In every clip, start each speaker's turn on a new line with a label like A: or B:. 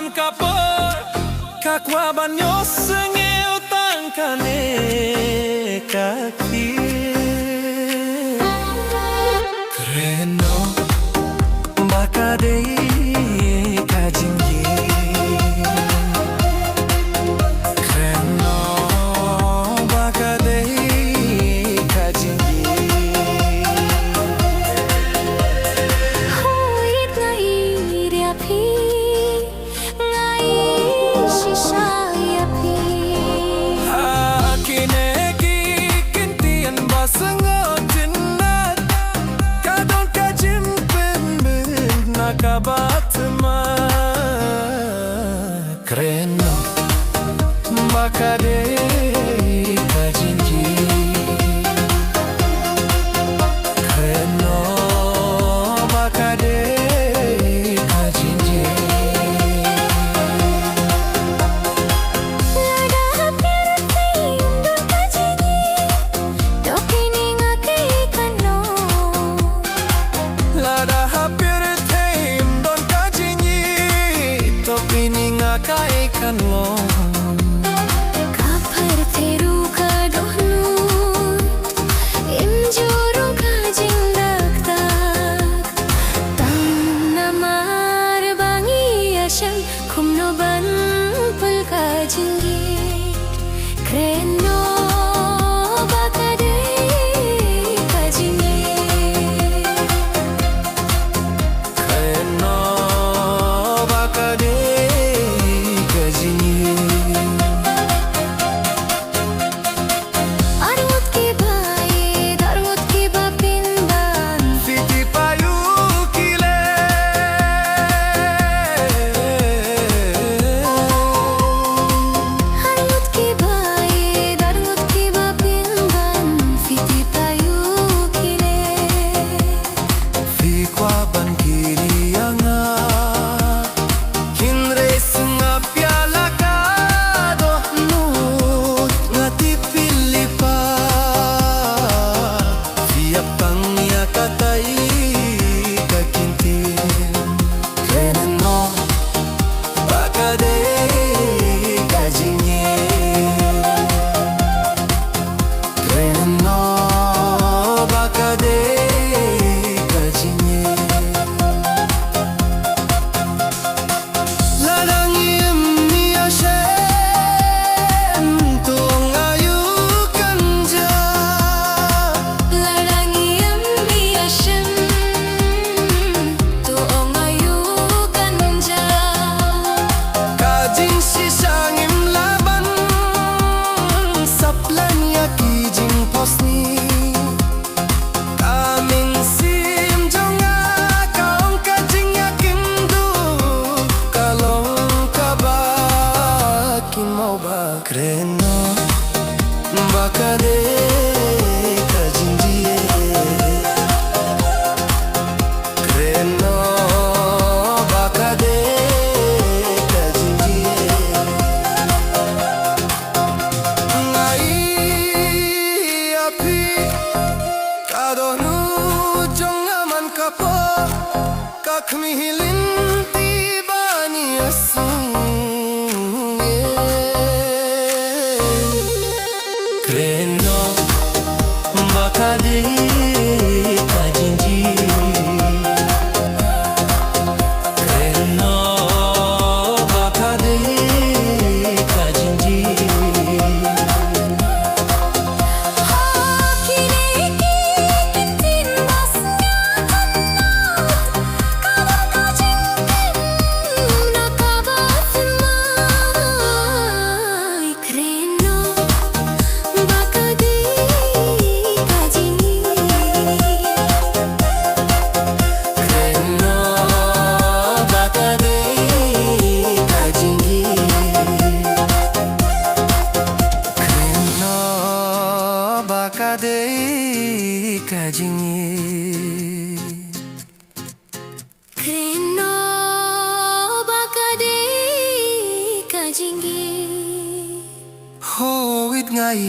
A: man kapor kakwa banyo senge utang kane kaki kreno bakade kajingi kreno bakade kajingi
B: hoit ngai ria phi ngai shisha ya phi
A: akine ki kintian basangot tinat kadon kajim ben nakabatma kreno bakade kajingi kreno bakade kajingi
B: lada pirti undon kajini tokini ngake kano
A: lada hapir theim don kajingi topini ngakai kanlo
B: kapar teru ka dohnu imjuru kajing dakta tam namar bangi asham khumno ban pul kajingi kreno bakade kajingi
A: kreno bakade kajingi
B: arut ki bhai darut ki bapindan
A: Fiti payu kile
B: arut ki bhai darut ki bapindan fiti payu kile
A: Fi kwa ban kiri anga Kinre sunga piala ka do nu ngati pilipa Fi apang ya katai ka kintin Kreno bakade kajingi kreno bakade kajingi ladangim ni ashem tuang ayu kanja
B: larangi ambi asham tu ongayu kanja
A: kajing sisangim laban saplan ya kijing posni kaming sim jonga kaong kajing yakin du kalong kabakin mau ba kreno bakade kajingie kreno bakade kajingie ngai api kadonu jongaman kapo kakmi hilin tibani asung kreno bakade kajingi kreno bakade kajingi
B: hakine ki kintin basnya kannat kadar kajing nakabat mai kreno bakade kajingi
A: kreno bakade kajingi kreno bakade kajingi
B: kreno bakade kajingi
A: hoit ngai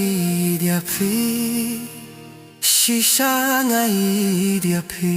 A: dia phi shisha ngai dia phi